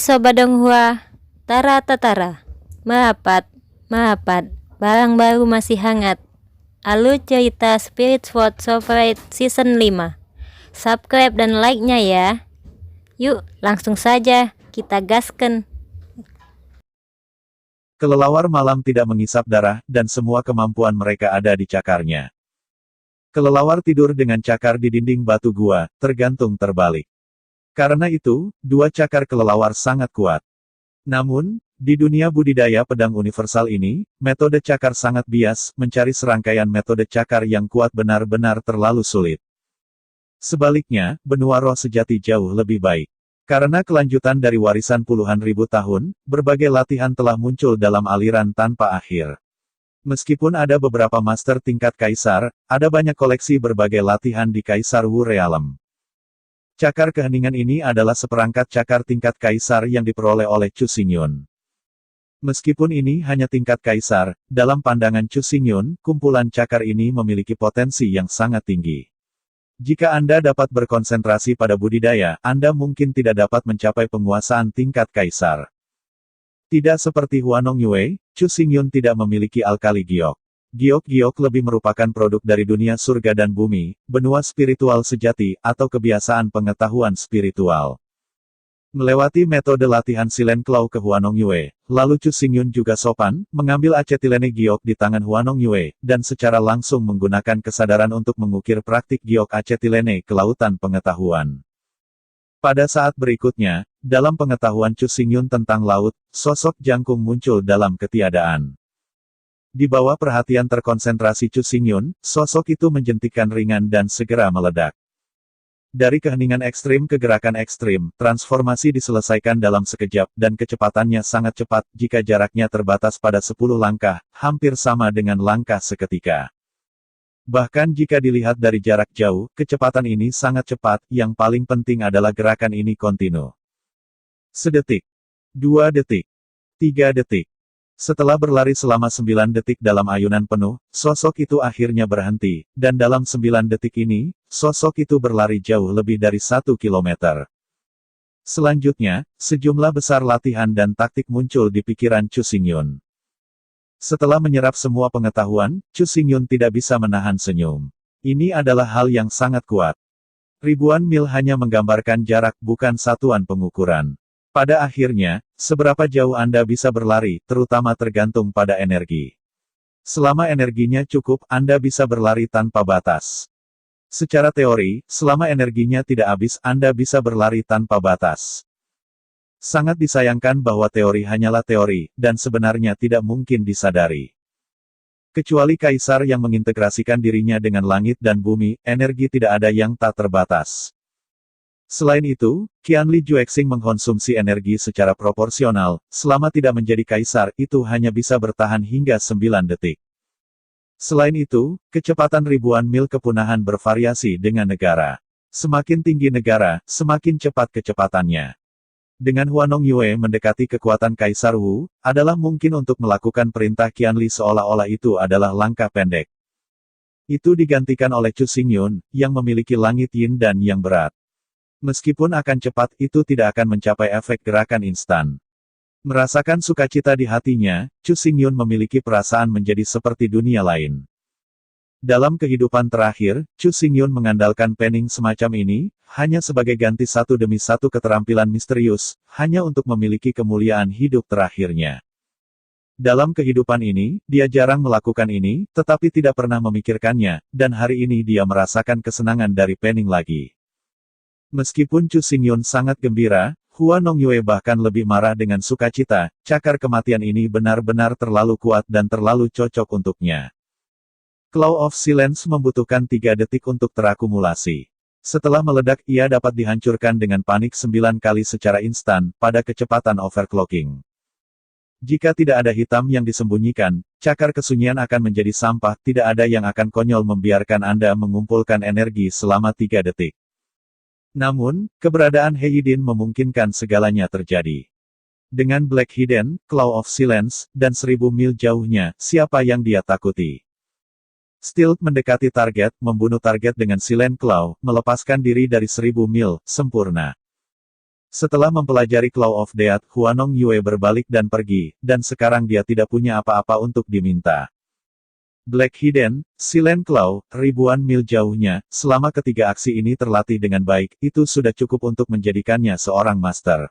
Sobat Donghua, Tara Tatara, Mahapat, barang baru masih hangat. Alur cerita Spirit Sword Sovereign Season 5. Subscribe dan like-nya ya. Yuk, langsung saja kita gasken. Kelelawar malam tidak mengisap darah, dan semua kemampuan mereka ada di cakarnya. Kelelawar tidur dengan cakar di dinding batu gua, tergantung terbalik. Karena itu, dua cakar kelelawar sangat kuat. Namun, di dunia budidaya pedang universal ini, metode cakar sangat bias, mencari serangkaian metode cakar yang kuat benar-benar terlalu sulit. Sebaliknya, benua roh sejati jauh lebih baik. Karena kelanjutan dari warisan puluhan ribu tahun, berbagai latihan telah muncul dalam aliran tanpa akhir. Meskipun ada beberapa master tingkat kaisar, ada banyak koleksi berbagai latihan di Kaisar Wu Realm. Cakar keheningan ini adalah seperangkat cakar tingkat kaisar yang diperoleh oleh Chu Xingyun. Meskipun ini hanya tingkat kaisar, dalam pandangan Chu Xingyun, kumpulan cakar ini memiliki potensi yang sangat tinggi. Jika Anda dapat berkonsentrasi pada budidaya, Anda mungkin tidak dapat mencapai penguasaan tingkat kaisar. Tidak seperti Huanong Yue, Chu Xingyun tidak memiliki alkali giok. Giok-giok lebih merupakan produk dari dunia surga dan bumi, benua spiritual sejati, atau kebiasaan pengetahuan spiritual. Melewati metode latihan Silent Claw ke Huanong Yue, lalu Chu Xingyun juga sopan, mengambil acetilene giok di tangan Huanong Yue, dan secara langsung menggunakan kesadaran untuk mengukir praktik giok acetilene ke lautan pengetahuan. Pada saat berikutnya, dalam pengetahuan Chu Xingyun tentang laut, sosok jangkung muncul dalam ketiadaan. Di bawah perhatian terkonsentrasi Chu Xingyun, sosok itu menjentikkan ringan dan segera meledak. Dari keheningan ekstrim ke gerakan ekstrim, transformasi diselesaikan dalam sekejap, dan kecepatannya sangat cepat, jika jaraknya terbatas pada 10 langkah, hampir sama dengan langkah seketika. Bahkan jika dilihat dari jarak jauh, kecepatan ini sangat cepat, yang paling penting adalah gerakan ini kontinu. Sedetik. 2 detik. 3 detik. Setelah berlari selama 9 detik dalam ayunan penuh, sosok itu akhirnya berhenti, dan dalam 9 detik ini, sosok itu berlari jauh lebih dari 1 kilometer. Selanjutnya, sejumlah besar latihan dan taktik muncul di pikiran Chu Xingyun. Setelah menyerap semua pengetahuan, Chu Xingyun tidak bisa menahan senyum. Ini adalah hal yang sangat kuat. Ribuan mil hanya menggambarkan jarak, bukan satuan pengukuran. Pada akhirnya, seberapa jauh Anda bisa berlari, terutama tergantung pada energi. Selama energinya cukup, Anda bisa berlari tanpa batas. Secara teori, selama energinya tidak habis, Anda bisa berlari tanpa batas. Sangat disayangkan bahwa teori hanyalah teori, dan sebenarnya tidak mungkin disadari. Kecuali kaisar yang mengintegrasikan dirinya dengan langit dan bumi, energi tidak ada yang tak terbatas. Selain itu, Qianli Juexing mengkonsumsi energi secara proporsional, selama tidak menjadi kaisar, itu hanya bisa bertahan hingga 9 detik. Selain itu, kecepatan ribuan mil kepunahan bervariasi dengan negara. Semakin tinggi negara, semakin cepat kecepatannya. Dengan Huanong Yue mendekati kekuatan Kaisar Wu, adalah mungkin untuk melakukan perintah Qianli seolah-olah itu adalah langkah pendek. Itu digantikan oleh Chu Xingyun, yang memiliki langit yin dan yang berat. Meskipun akan cepat, itu tidak akan mencapai efek gerakan instan. Merasakan sukacita di hatinya, Chu Xingyun memiliki perasaan menjadi seperti dunia lain. Dalam kehidupan terakhir, Chu Xingyun mengandalkan pening semacam ini, hanya sebagai ganti satu demi satu keterampilan misterius, hanya untuk memiliki kemuliaan hidup terakhirnya. Dalam kehidupan ini, dia jarang melakukan ini, tetapi tidak pernah memikirkannya, dan hari ini dia merasakan kesenangan dari pening lagi. Meskipun Chu Xingyun sangat gembira, Huanong Yue bahkan lebih marah dengan sukacita, cakar kematian ini benar-benar terlalu kuat dan terlalu cocok untuknya. Claw of Silence membutuhkan 3 detik untuk terakumulasi. Setelah meledak ia dapat dihancurkan dengan panik 9 kali secara instan, pada kecepatan overclocking. Jika tidak ada hitam yang disembunyikan, cakar kesunyian akan menjadi sampah, tidak ada yang akan konyol membiarkan Anda mengumpulkan energi selama 3 detik. Namun, keberadaan Heidin memungkinkan segalanya terjadi. Dengan Black Hidden, Claw of Silence, dan 1000 mil jauhnya, siapa yang dia takuti? Stealth mendekati target, membunuh target dengan Silent Claw, melepaskan diri dari 1000 mil, sempurna. Setelah mempelajari Claw of Death, Huanong Yue berbalik dan pergi, dan sekarang dia tidak punya apa-apa untuk diminta. Black Hidden, Silent Claw, ribuan mil jauhnya, selama ketiga aksi ini terlatih dengan baik, itu sudah cukup untuk menjadikannya seorang master.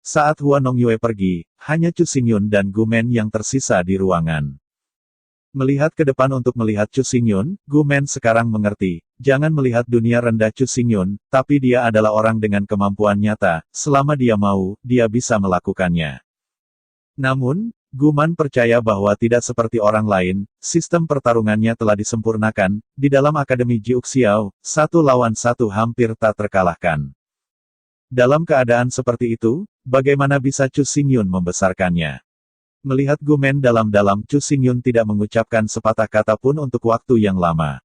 Saat Huanong Yue pergi, hanya Chu Xingyun dan Gu Men yang tersisa di ruangan. Melihat ke depan untuk melihat Chu Xingyun, Gu Men sekarang mengerti, jangan melihat dunia rendah Chu Xingyun, tapi dia adalah orang dengan kemampuan nyata, selama dia mau, dia bisa melakukannya. Namun, Gu Men percaya bahwa tidak seperti orang lain, sistem pertarungannya telah disempurnakan, di dalam Akademi Jiuxiao, 1 lawan 1 hampir tak terkalahkan. Dalam keadaan seperti itu, bagaimana bisa Chu Xingyun membesarkannya? Melihat Gu Men dalam-dalam, Chu Xingyun tidak mengucapkan sepatah kata pun untuk waktu yang lama.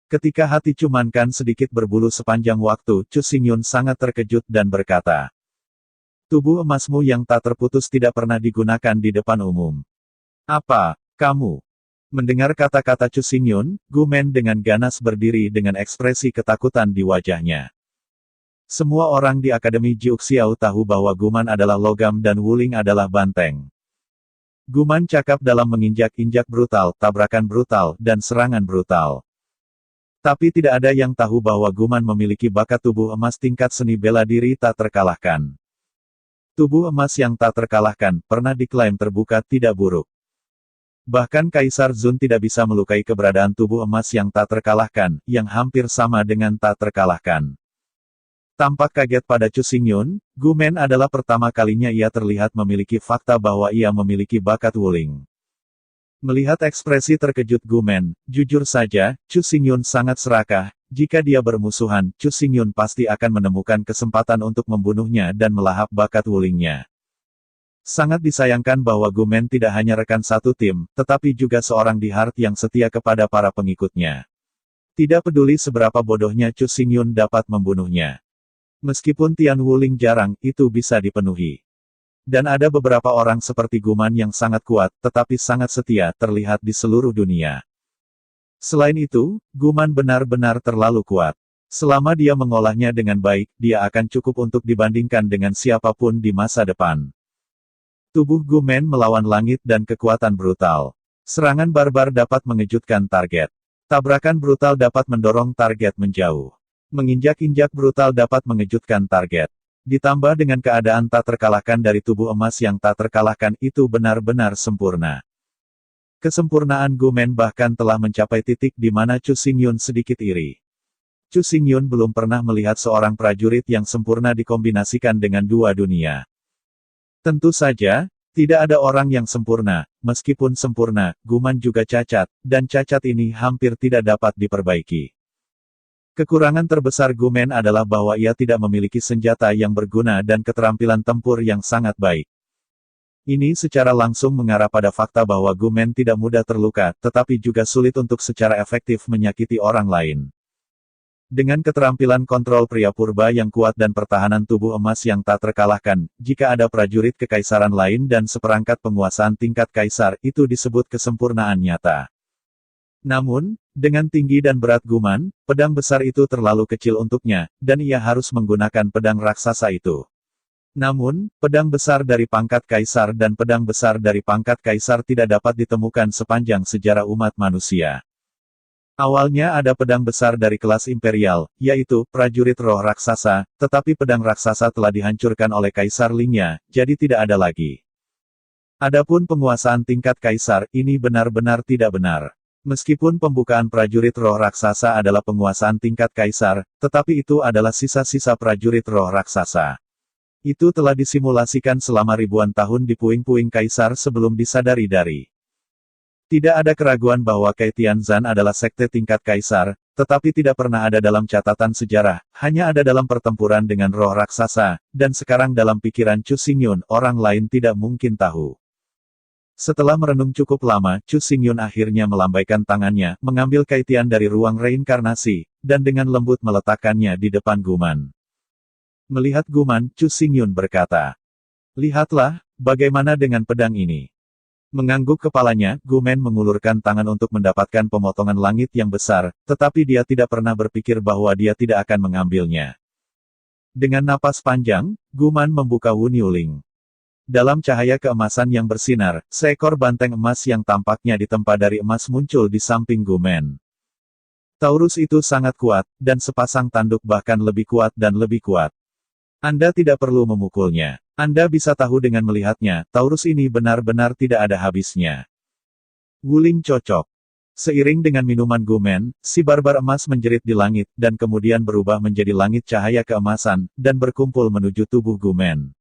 Ketika hati Chu Mankan sedikit berbulu sepanjang waktu, Chu Xingyun sangat terkejut dan berkata, "Tubuh emasmu yang tak terputus tidak pernah digunakan di depan umum. Apa, kamu?" Mendengar kata-kata Chu Xingyun, Gu Men dengan ganas berdiri dengan ekspresi ketakutan di wajahnya. Semua orang di Akademi Jiuxiao tahu bahwa Gu Men adalah logam dan Wuling adalah banteng. Gu Men cakap dalam menginjak-injak brutal, tabrakan brutal, dan serangan brutal. Tapi tidak ada yang tahu bahwa Gu Men memiliki bakat tubuh emas tingkat seni bela diri tak terkalahkan. Tubuh emas yang tak terkalahkan, pernah diklaim terbuka tidak buruk. Bahkan Kaisar Zun tidak bisa melukai keberadaan tubuh emas yang tak terkalahkan, yang hampir sama dengan tak terkalahkan. Tampak kaget pada Chu Xingyun, Gu Men adalah pertama kalinya ia terlihat memiliki fakta bahwa ia memiliki bakat Wuling. Melihat ekspresi terkejut Gu Men, jujur saja, Chu Xingyun sangat serakah, jika dia bermusuhan, Chu Xingyun pasti akan menemukan kesempatan untuk membunuhnya dan melahap bakat Wulingnya. Sangat disayangkan bahwa Gu Men tidak hanya rekan satu tim, tetapi juga seorang di Heart yang setia kepada para pengikutnya. Tidak peduli seberapa bodohnya Chu Xingyun dapat membunuhnya. Meskipun Tian Wuling jarang, itu bisa dipenuhi. Dan ada beberapa orang seperti Gu Men yang sangat kuat, tetapi sangat setia, terlihat di seluruh dunia. Selain itu, Gu Men benar-benar terlalu kuat. Selama dia mengolahnya dengan baik, dia akan cukup untuk dibandingkan dengan siapapun di masa depan. Tubuh Gu Men melawan langit dan kekuatan brutal. Serangan barbar dapat mengejutkan target. Tabrakan brutal dapat mendorong target menjauh. Menginjak-injak brutal dapat mengejutkan target. Ditambah dengan keadaan tak terkalahkan dari tubuh emas yang tak terkalahkan, itu benar-benar sempurna. Kesempurnaan Gu Men bahkan telah mencapai titik di mana Chu Xingyun sedikit iri. Chu Xingyun belum pernah melihat seorang prajurit yang sempurna dikombinasikan dengan dua dunia. Tentu saja, tidak ada orang yang sempurna, meskipun sempurna, Gu Men juga cacat, dan cacat ini hampir tidak dapat diperbaiki. Kekurangan terbesar Gu Men adalah bahwa ia tidak memiliki senjata yang berguna dan keterampilan tempur yang sangat baik. Ini secara langsung mengarah pada fakta bahwa Gu Men tidak mudah terluka, tetapi juga sulit untuk secara efektif menyakiti orang lain. Dengan keterampilan kontrol pria purba yang kuat dan pertahanan tubuh emas yang tak terkalahkan, jika ada prajurit kekaisaran lain dan seperangkat penguasaan tingkat kaisar, itu disebut kesempurnaan nyata. Namun, dengan tinggi dan berat Gu Men, pedang besar itu terlalu kecil untuknya, dan ia harus menggunakan pedang raksasa itu. Namun, pedang besar dari pangkat kaisar dan pedang besar dari pangkat kaisar tidak dapat ditemukan sepanjang sejarah umat manusia. Awalnya ada pedang besar dari kelas imperial, yaitu prajurit roh raksasa, tetapi pedang raksasa telah dihancurkan oleh Kaisar Lingya, jadi tidak ada lagi. Adapun penguasaan tingkat kaisar, ini benar-benar tidak benar. Meskipun pembukaan prajurit roh raksasa adalah penguasaan tingkat kaisar, tetapi itu adalah sisa-sisa prajurit roh raksasa. Itu telah disimulasikan selama ribuan tahun di puing-puing kaisar sebelum disadari-dari. Tidak ada keraguan bahwa Kai Tianzan adalah sekte tingkat kaisar, tetapi tidak pernah ada dalam catatan sejarah, hanya ada dalam pertempuran dengan roh raksasa, dan sekarang dalam pikiran Chu Xingyun, orang lain tidak mungkin tahu. Setelah merenung cukup lama, Chu Xingyun akhirnya melambaikan tangannya, mengambil Kai Tian dari ruang reinkarnasi, dan dengan lembut meletakkannya di depan Gu Men. Melihat Gu Men, Chu Xingyun berkata, "Lihatlah, bagaimana dengan pedang ini?" Mengangguk kepalanya, Gu Men mengulurkan tangan untuk mendapatkan pemotongan langit yang besar, tetapi dia tidak pernah berpikir bahwa dia tidak akan mengambilnya. Dengan napas panjang, Guman membuka Wunyuling. Dalam cahaya keemasan yang bersinar, seekor banteng emas yang tampaknya ditempa dari emas muncul di samping Guman. Taurus itu sangat kuat, dan sepasang tanduk bahkan lebih kuat dan lebih kuat. Anda tidak perlu memukulnya. Anda bisa tahu dengan melihatnya, Taurus ini benar-benar tidak ada habisnya. Wuling cocok. Seiring dengan minuman Guman, si barbar emas menjerit di langit, dan kemudian berubah menjadi langit cahaya keemasan, dan berkumpul menuju tubuh Guman.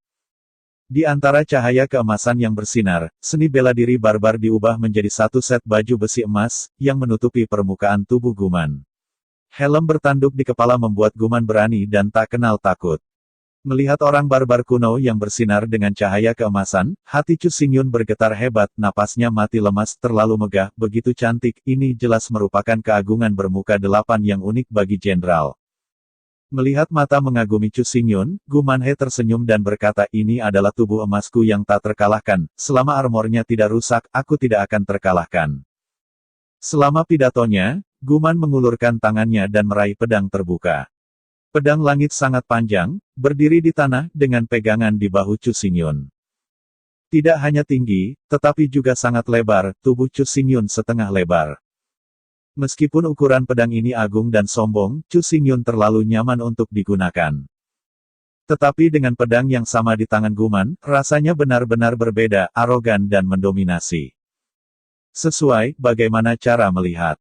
Di antara cahaya keemasan yang bersinar, seni bela diri barbar diubah menjadi satu set baju besi emas, yang menutupi permukaan tubuh Guman. Helm bertanduk di kepala membuat Guman berani dan tak kenal takut. Melihat orang barbar kuno yang bersinar dengan cahaya keemasan, hati Chu Xingyun bergetar hebat, napasnya mati lemas, terlalu megah, begitu cantik, ini jelas merupakan keagungan bermuka delapan yang unik bagi jenderal. Melihat mata mengagumi Chu Xingyun, Guman He tersenyum dan berkata, ini adalah tubuh emasku yang tak terkalahkan, selama armornya tidak rusak, aku tidak akan terkalahkan. Selama pidatonya, Guman mengulurkan tangannya dan meraih pedang terbuka. Pedang langit sangat panjang, berdiri di tanah, dengan pegangan di bahu Chu Xingyun. Tidak hanya tinggi, tetapi juga sangat lebar, tubuh Chu Xingyun setengah lebar. Meskipun ukuran pedang ini agung dan sombong, Chu Xingyun terlalu nyaman untuk digunakan. Tetapi dengan pedang yang sama di tangan Guman, rasanya benar-benar berbeda, arogan dan mendominasi. Sesuai, bagaimana cara melihat.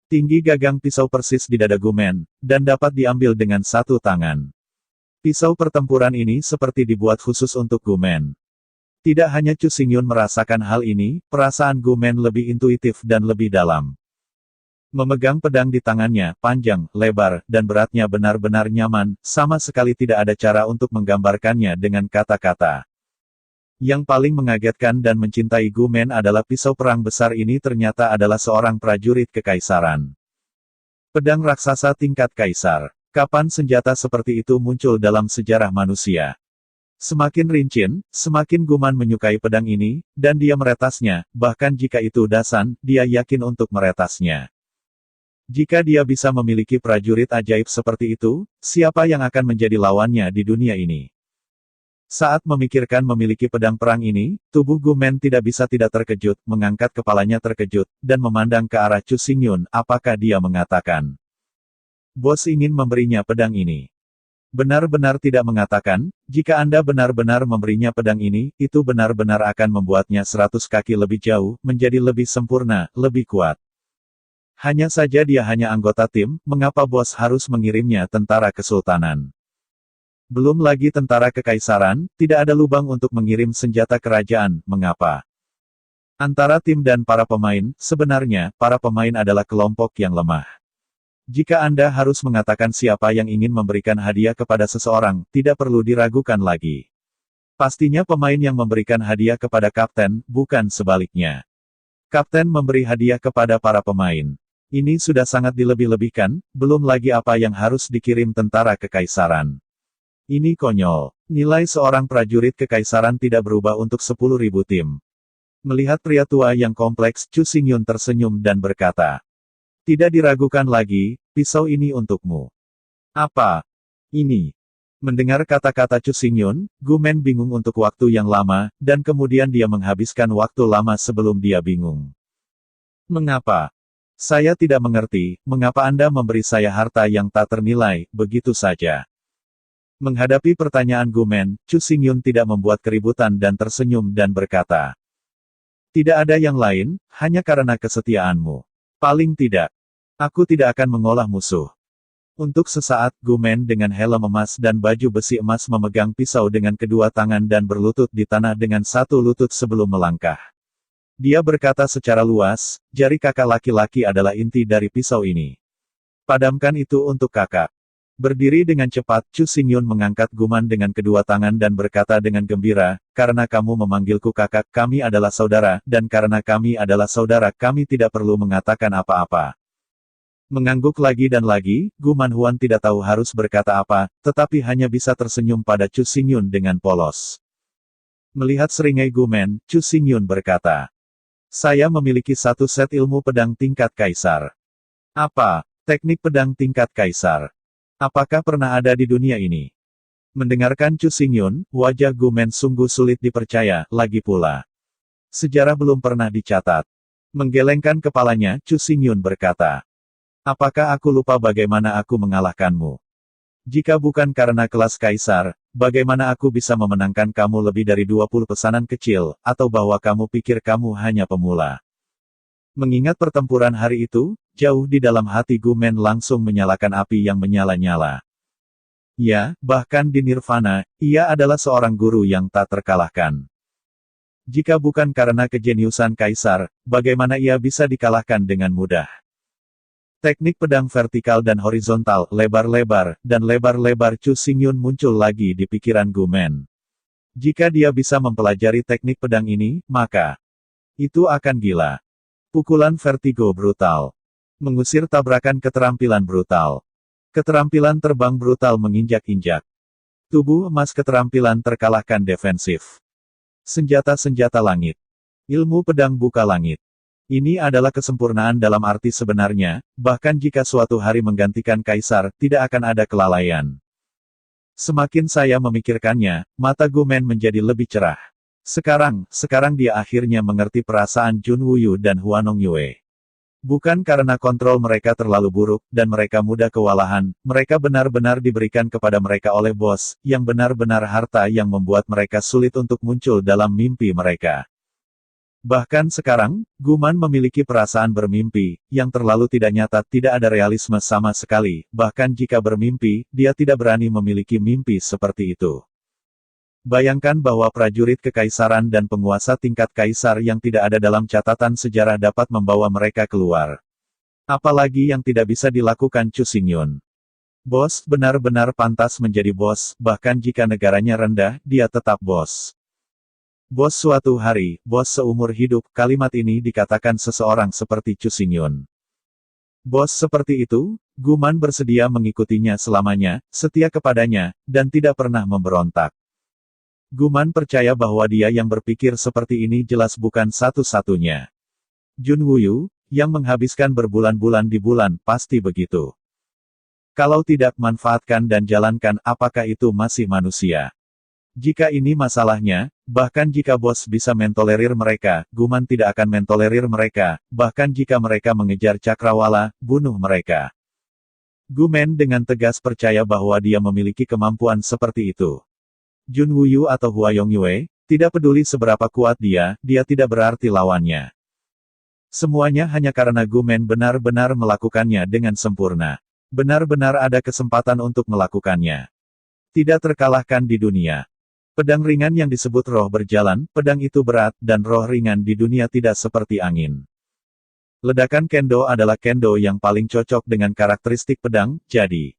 Tinggi gagang pisau persis di dada Guman, dan dapat diambil dengan satu tangan. Pisau pertempuran ini seperti dibuat khusus untuk Guman. Tidak hanya Chu Xingyun merasakan hal ini, perasaan Guman lebih intuitif dan lebih dalam. Memegang pedang di tangannya, panjang, lebar, dan beratnya benar-benar nyaman, sama sekali tidak ada cara untuk menggambarkannya dengan kata-kata. Yang paling mengagetkan dan mencintai Guman adalah pisau perang besar ini ternyata adalah seorang prajurit kekaisaran. Pedang raksasa tingkat kaisar. Kapan senjata seperti itu muncul dalam sejarah manusia? Semakin rincin, semakin Guman menyukai pedang ini, dan dia meretasnya, bahkan jika itu dasan, dia yakin untuk meretasnya. Jika dia bisa memiliki prajurit ajaib seperti itu, siapa yang akan menjadi lawannya di dunia ini? Saat memikirkan memiliki pedang perang ini, tubuh Guman tidak bisa tidak terkejut, mengangkat kepalanya terkejut, dan memandang ke arah Chu Xingyun, apakah dia mengatakan, bos ingin memberinya pedang ini. Benar-benar tidak mengatakan, jika Anda benar-benar memberinya pedang ini, itu benar-benar akan membuatnya 100 kaki lebih jauh, menjadi lebih sempurna, lebih kuat. Hanya saja dia hanya anggota tim, mengapa bos harus mengirimnya tentara kesultanan? Belum lagi tentara kekaisaran, tidak ada lubang untuk mengirim senjata kerajaan, mengapa? Antara tim dan para pemain, sebenarnya, para pemain adalah kelompok yang lemah. Jika Anda harus mengatakan siapa yang ingin memberikan hadiah kepada seseorang, tidak perlu diragukan lagi. Pastinya pemain yang memberikan hadiah kepada kapten, bukan sebaliknya. Kapten memberi hadiah kepada para pemain. Ini sudah sangat dilebih-lebihkan, belum lagi apa yang harus dikirim tentara kekaisaran. Ini konyol. Nilai seorang prajurit kekaisaran tidak berubah untuk 10.000 tim. Melihat pria tua yang kompleks, Chu Xingyun tersenyum dan berkata, tidak diragukan lagi, pisau ini untukmu. Apa? Ini. Mendengar kata-kata Chu Xingyun, Guman bingung untuk waktu yang lama, dan kemudian dia menghabiskan waktu lama sebelum dia bingung. Mengapa? Saya tidak mengerti, mengapa Anda memberi saya harta yang tak ternilai, begitu saja. Menghadapi pertanyaan Guman, Chu Xingyun tidak membuat keributan dan tersenyum dan berkata, tidak ada yang lain, hanya karena kesetiaanmu. Paling tidak. Aku tidak akan mengolah musuh. Untuk sesaat, Guman dengan helm emas dan baju besi emas memegang pisau dengan kedua tangan dan berlutut di tanah dengan satu lutut sebelum melangkah. Dia berkata secara luas, jari kakak laki-laki adalah inti dari pisau ini. Padamkan itu untuk kakak. Berdiri dengan cepat, Chu Xingyun mengangkat Guman dengan kedua tangan dan berkata dengan gembira, karena kamu memanggilku kakak, kami adalah saudara, dan karena kami adalah saudara, kami tidak perlu mengatakan apa-apa. Mengangguk lagi dan lagi, Guman Huan tidak tahu harus berkata apa, tetapi hanya bisa tersenyum pada Chu Xingyun dengan polos. Melihat seringai Guman, Chu Xingyun berkata, saya memiliki satu set ilmu pedang tingkat kaisar. Apa? Teknik pedang tingkat kaisar. Apakah pernah ada di dunia ini? Mendengarkan Chu Xingyun, wajah Gumen sungguh sulit dipercaya, lagi pula. Sejarah belum pernah dicatat. Menggelengkan kepalanya, Chu Xingyun berkata. Apakah aku lupa bagaimana aku mengalahkanmu? Jika bukan karena kelas kaisar, bagaimana aku bisa memenangkan kamu lebih dari 20 pesanan kecil, atau bahwa kamu pikir kamu hanya pemula? Mengingat pertempuran hari itu, jauh di dalam hati Gumen langsung menyalakan api yang menyala-nyala. Ya, bahkan di Nirvana, ia adalah seorang guru yang tak terkalahkan. Jika bukan karena kejeniusan kaisar, bagaimana ia bisa dikalahkan dengan mudah? Teknik pedang vertikal dan horizontal, lebar-lebar, dan lebar-lebar Chu Xingyun muncul lagi di pikiran Gumen. Jika dia bisa mempelajari teknik pedang ini, maka itu akan gila. Pukulan vertigo brutal. Mengusir tabrakan keterampilan brutal. Keterampilan terbang brutal menginjak-injak. Tubuh emas keterampilan terkalahkan defensif. Senjata-senjata langit. Ilmu pedang buka langit. Ini adalah kesempurnaan dalam arti sebenarnya, bahkan jika suatu hari menggantikan kaisar, tidak akan ada kelalaian. Semakin saya memikirkannya, mata Gumen menjadi lebih cerah. Sekarang dia akhirnya mengerti perasaan Jun Wuyu dan Huanong Yue. Bukan karena kontrol mereka terlalu buruk, dan mereka mudah kewalahan, mereka benar-benar diberikan kepada mereka oleh bos, yang benar-benar harta yang membuat mereka sulit untuk muncul dalam mimpi mereka. Bahkan sekarang, Guman memiliki perasaan bermimpi, yang terlalu tidak nyata, tidak ada realisme sama sekali, bahkan jika bermimpi, dia tidak berani memiliki mimpi seperti itu. Bayangkan bahwa prajurit kekaisaran dan penguasa tingkat kaisar yang tidak ada dalam catatan sejarah dapat membawa mereka keluar. Apalagi yang tidak bisa dilakukan Chu Xingyun. Bos benar-benar pantas menjadi bos, bahkan jika negaranya rendah, dia tetap bos. Bos suatu hari, bos seumur hidup, kalimat ini dikatakan seseorang seperti Chu Xingyun. Bos seperti itu, Guman bersedia mengikutinya selamanya, setia kepadanya, dan tidak pernah memberontak. Guman percaya bahwa dia yang berpikir seperti ini jelas bukan satu-satunya. Jun Wuyu, yang menghabiskan berbulan-bulan di bulan, pasti begitu. Kalau tidak manfaatkan dan jalankan, apakah itu masih manusia? Jika ini masalahnya, bahkan jika bos bisa mentolerir mereka, Guman tidak akan mentolerir mereka, bahkan jika mereka mengejar cakrawala, bunuh mereka. Gumen dengan tegas percaya bahwa dia memiliki kemampuan seperti itu. Jun Wuyu atau Huayong Yue, tidak peduli seberapa kuat dia tidak berarti lawannya. Semuanya hanya karena Gumen benar-benar melakukannya dengan sempurna. Benar-benar ada kesempatan untuk melakukannya. Tidak terkalahkan di dunia. Pedang ringan yang disebut roh berjalan, pedang itu berat, dan roh ringan di dunia tidak seperti angin. Ledakan kendo adalah kendo yang paling cocok dengan karakteristik pedang, jadi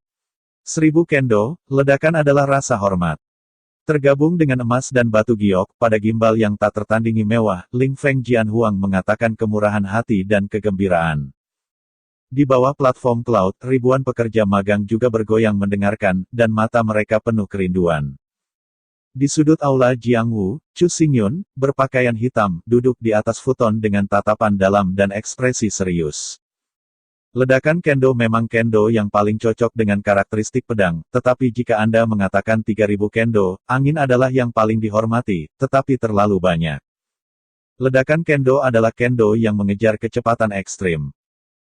1000 kendo, ledakan adalah rasa hormat. Tergabung dengan emas dan batu giok, pada gimbal yang tak tertandingi mewah, Ling Feng Jianhuang mengatakan kemurahan hati dan kegembiraan. Di bawah platform cloud, ribuan pekerja magang juga bergoyang mendengarkan, dan mata mereka penuh kerinduan. Di sudut aula Jiangwu, Chu Xingyun, berpakaian hitam, duduk di atas futon dengan tatapan dalam dan ekspresi serius. Ledakan kendo memang kendo yang paling cocok dengan karakteristik pedang, tetapi jika Anda mengatakan 3000 kendo, angin adalah yang paling dihormati, tetapi terlalu banyak. Ledakan kendo adalah kendo yang mengejar kecepatan ekstrim.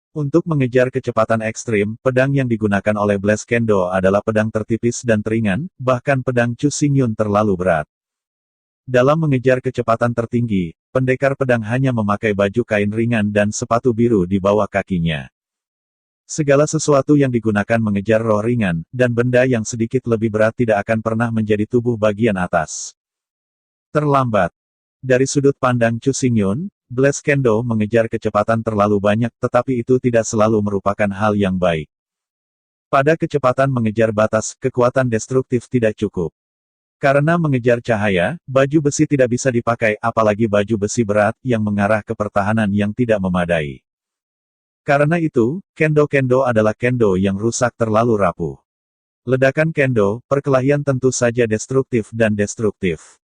Untuk mengejar kecepatan ekstrim, pedang yang digunakan oleh Blast Kendo adalah pedang tertipis dan teringan, bahkan pedang Chu Xingyun terlalu berat. Dalam mengejar kecepatan tertinggi, pendekar pedang hanya memakai baju kain ringan dan sepatu biru di bawah kakinya. Segala sesuatu yang digunakan mengejar roh ringan, dan benda yang sedikit lebih berat tidak akan pernah menjadi tubuh bagian atas. Terlambat. Dari sudut pandang Chu Xingyun, Blast Kendo mengejar kecepatan terlalu banyak, tetapi itu tidak selalu merupakan hal yang baik. Pada kecepatan mengejar batas, kekuatan destruktif tidak cukup. Karena mengejar cahaya, baju besi tidak bisa dipakai, apalagi baju besi berat, yang mengarah ke pertahanan yang tidak memadai. Karena itu, kendo-kendo adalah kendo yang rusak terlalu rapuh. Ledakan kendo, perkelahian tentu saja destruktif dan destruktif.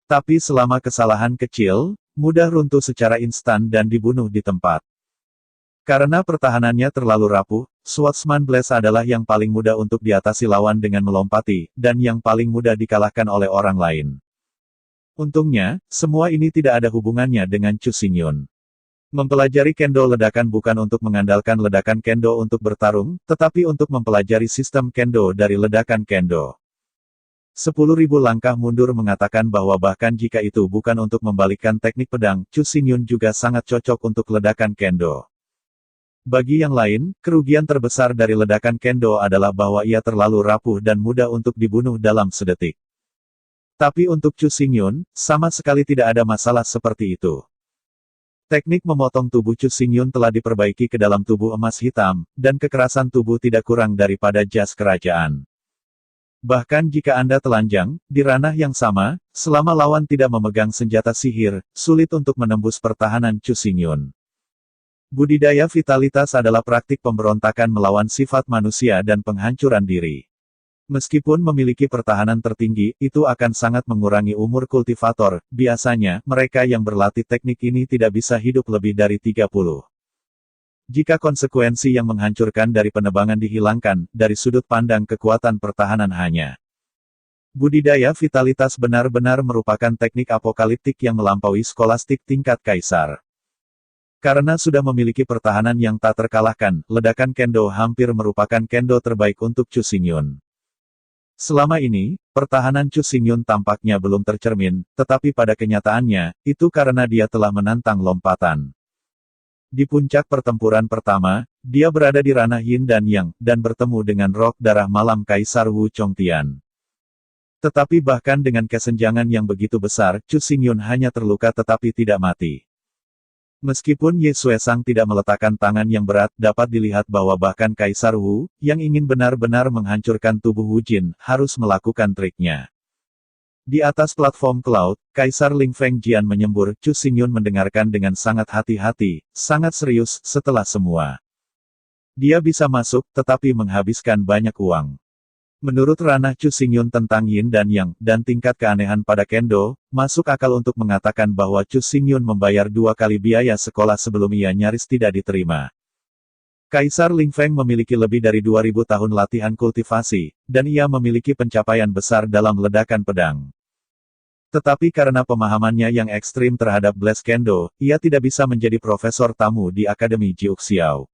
Tapi selama kesalahan kecil, mudah runtuh secara instan dan dibunuh di tempat. Karena pertahanannya terlalu rapuh, Swordsman Blast adalah yang paling mudah untuk diatasi lawan dengan melompati, dan yang paling mudah dikalahkan oleh orang lain. Untungnya, semua ini tidak ada hubungannya dengan Chu Xingyun. Mempelajari kendo ledakan bukan untuk mengandalkan ledakan kendo untuk bertarung, tetapi untuk mempelajari sistem kendo dari ledakan kendo. 10.000 langkah mundur mengatakan bahwa bahkan jika itu bukan untuk membalikkan teknik pedang, Chu Xingyun juga sangat cocok untuk ledakan kendo. Bagi yang lain, kerugian terbesar dari ledakan kendo adalah bahwa ia terlalu rapuh dan mudah untuk dibunuh dalam sedetik. Tapi untuk Chu Xingyun, sama sekali tidak ada masalah seperti itu. Teknik memotong tubuh Chu Xingyun telah diperbaiki ke dalam tubuh emas hitam, dan kekerasan tubuh tidak kurang daripada jas kerajaan. Bahkan jika Anda telanjang, di ranah yang sama, selama lawan tidak memegang senjata sihir, sulit untuk menembus pertahanan Chu Xingyun. Budidaya vitalitas adalah praktik pemberontakan melawan sifat manusia dan penghancuran diri. Meskipun memiliki pertahanan tertinggi, itu akan sangat mengurangi umur kultivator. Biasanya, mereka yang berlatih teknik ini tidak bisa hidup lebih dari 30. Jika konsekuensi yang menghancurkan dari penebangan dihilangkan, dari sudut pandang kekuatan pertahanan hanya. Budidaya vitalitas benar-benar merupakan teknik apokaliptik yang melampaui skolastik tingkat kaisar. Karena sudah memiliki pertahanan yang tak terkalahkan, ledakan kendo hampir merupakan kendo terbaik untuk Chu Xingyun. Selama ini, pertahanan Chu Xingyun tampaknya belum tercermin, tetapi pada kenyataannya, itu karena dia telah menantang lompatan. Di puncak pertempuran pertama, dia berada di ranah Yin dan Yang, dan bertemu dengan Rok Darah Malam Kaisar Wu Chongtian. Tetapi bahkan dengan kesenjangan yang begitu besar, Chu Xingyun hanya terluka tetapi tidak mati. Meskipun Ye Xuesang tidak meletakkan tangan yang berat, dapat dilihat bahwa bahkan Kaisar Wu, yang ingin benar-benar menghancurkan tubuh Wu Jin, harus melakukan triknya. Di atas platform cloud, Kaisar Ling Feng Jian menyembur. Chu Xingyun mendengarkan dengan sangat hati-hati, sangat serius. Setelah semua, dia bisa masuk, tetapi menghabiskan banyak uang. Menurut ranah Chu Xingyun tentang Yin dan Yang, dan tingkat keanehan pada kendo, masuk akal untuk mengatakan bahwa Chu Xingyun membayar 2 kali biaya sekolah sebelum ia nyaris tidak diterima. Kaisar Ling Feng memiliki lebih dari 2000 tahun latihan kultivasi, dan ia memiliki pencapaian besar dalam ledakan pedang. Tetapi karena pemahamannya yang ekstrim terhadap Blast Kendo, ia tidak bisa menjadi profesor tamu di Akademi Jiuxiao.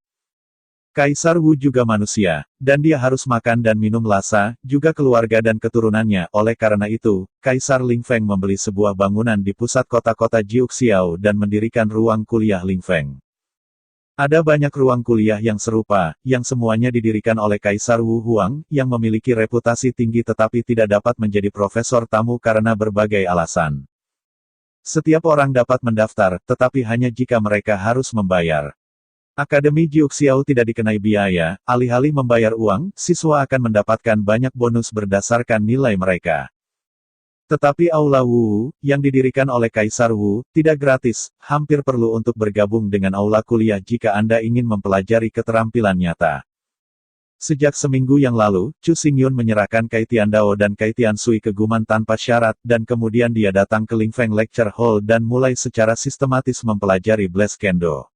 Kaisar Wu juga manusia, dan dia harus makan dan minum lasa, juga keluarga dan keturunannya. Oleh karena itu, Kaisar Ling Feng membeli sebuah bangunan di pusat kota-kota Jiuxiao dan mendirikan ruang kuliah Ling Feng. Ada banyak ruang kuliah yang serupa, yang semuanya didirikan oleh Kaisar Wu Huang, yang memiliki reputasi tinggi tetapi tidak dapat menjadi profesor tamu karena berbagai alasan. Setiap orang dapat mendaftar, tetapi hanya jika mereka harus membayar. Akademi Jiuxiao tidak dikenai biaya, alih-alih membayar uang, siswa akan mendapatkan banyak bonus berdasarkan nilai mereka. Tetapi Aula Wu, yang didirikan oleh Kaisar Wu, tidak gratis, hampir perlu untuk bergabung dengan aula kuliah jika Anda ingin mempelajari keterampilan nyata. Sejak seminggu yang lalu, Chu Xingyun menyerahkan Kai Tiandao dan Kai Tiansui ke Guman tanpa syarat, dan kemudian dia datang ke Ling Feng Lecture Hall dan mulai secara sistematis mempelajari Blast Kendo.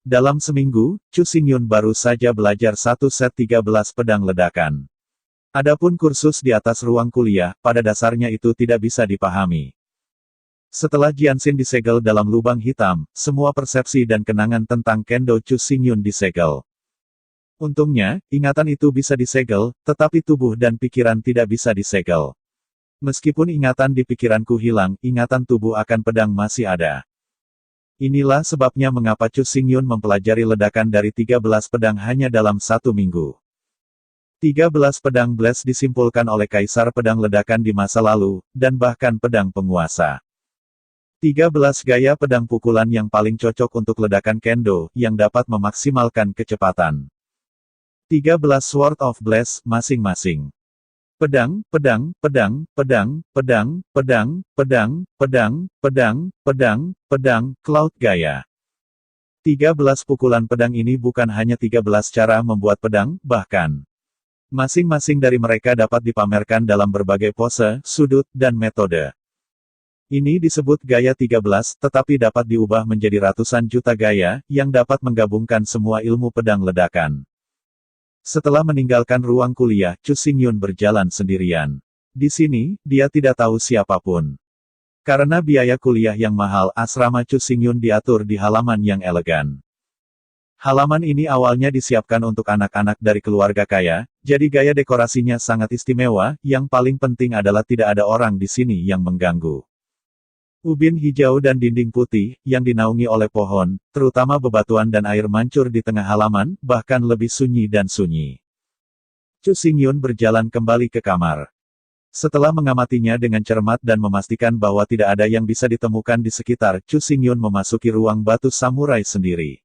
Dalam seminggu, Chu Xingyun baru saja belajar 1 set 13 pedang ledakan. Adapun kursus di atas ruang kuliah, pada dasarnya itu tidak bisa dipahami. Setelah Jianxin disegel dalam lubang hitam, semua persepsi dan kenangan tentang Kendo Chu Xingyun disegel. Untungnya, ingatan itu bisa disegel, tetapi tubuh dan pikiran tidak bisa disegel. Meskipun ingatan di pikiranku hilang, ingatan tubuh akan pedang masih ada. Inilah sebabnya mengapa Chu Xingyun mempelajari ledakan dari 13 pedang hanya dalam 1 minggu. 13 pedang blast disimpulkan oleh Kaisar Pedang Ledakan di masa lalu, dan bahkan pedang penguasa. 13 gaya pedang pukulan yang paling cocok untuk ledakan kendo, yang dapat memaksimalkan kecepatan. 13 Sword of Blast, masing-masing. Pedang, pedang, pedang, pedang, pedang, pedang, pedang, pedang, pedang, pedang, pedang, cloud gaya. 13 pukulan pedang ini bukan hanya 13 cara membuat pedang, bahkan masing-masing dari mereka dapat dipamerkan dalam berbagai pose, sudut, dan metode. Ini disebut gaya 13, tetapi dapat diubah menjadi ratusan juta gaya, yang dapat menggabungkan semua ilmu pedang ledakan. Setelah meninggalkan ruang kuliah, Chu Xingyun berjalan sendirian. Di sini, dia tidak tahu siapapun. Karena biaya kuliah yang mahal, asrama Chu Xingyun diatur di halaman yang elegan. Halaman ini awalnya disiapkan untuk anak-anak dari keluarga kaya, jadi gaya dekorasinya sangat istimewa, yang paling penting adalah tidak ada orang di sini yang mengganggu. Ubin hijau dan dinding putih, yang dinaungi oleh pohon, terutama bebatuan dan air mancur di tengah halaman, bahkan lebih sunyi dan sunyi. Chu Xingyun berjalan kembali ke kamar. Setelah mengamatinya dengan cermat dan memastikan bahwa tidak ada yang bisa ditemukan di sekitar, Chu Xingyun memasuki ruang batu samurai sendiri.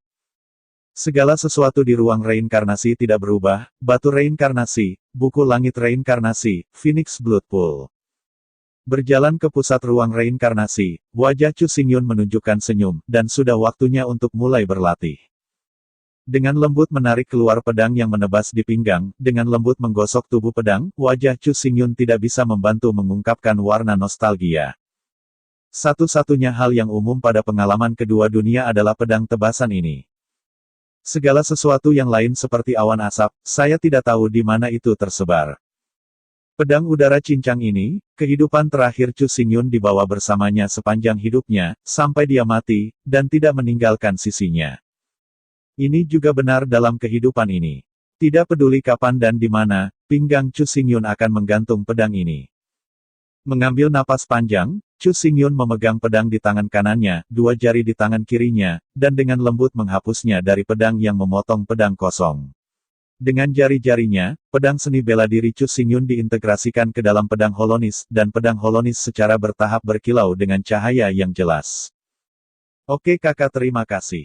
Segala sesuatu di ruang reinkarnasi tidak berubah, batu reinkarnasi, buku langit reinkarnasi, Phoenix Blood Pool. Berjalan ke pusat ruang reinkarnasi, wajah Chu Xingyun menunjukkan senyum, dan sudah waktunya untuk mulai berlatih. Dengan lembut menarik keluar pedang yang menebas di pinggang, dengan lembut menggosok tubuh pedang, wajah Chu Xingyun tidak bisa membantu mengungkapkan warna nostalgia. Satu-satunya hal yang umum pada pengalaman kedua dunia adalah pedang tebasan ini. Segala sesuatu yang lain seperti awan asap, saya tidak tahu di mana itu tersebar. Pedang udara cincang ini, kehidupan terakhir Chu Xingyun dibawa bersamanya sepanjang hidupnya, sampai dia mati, dan tidak meninggalkan sisinya. Ini juga benar dalam kehidupan ini. Tidak peduli kapan dan di mana, pinggang Chu Xingyun akan menggantung pedang ini. Mengambil napas panjang, Chu Xingyun memegang pedang di tangan kanannya, dua jari di tangan kirinya, dan dengan lembut menghapusnya dari pedang yang memotong pedang kosong. Dengan jari-jarinya, pedang seni bela diri Chu Xingyun diintegrasikan ke dalam pedang holonis, dan pedang holonis secara bertahap berkilau dengan cahaya yang jelas. Oke kakak, terima kasih.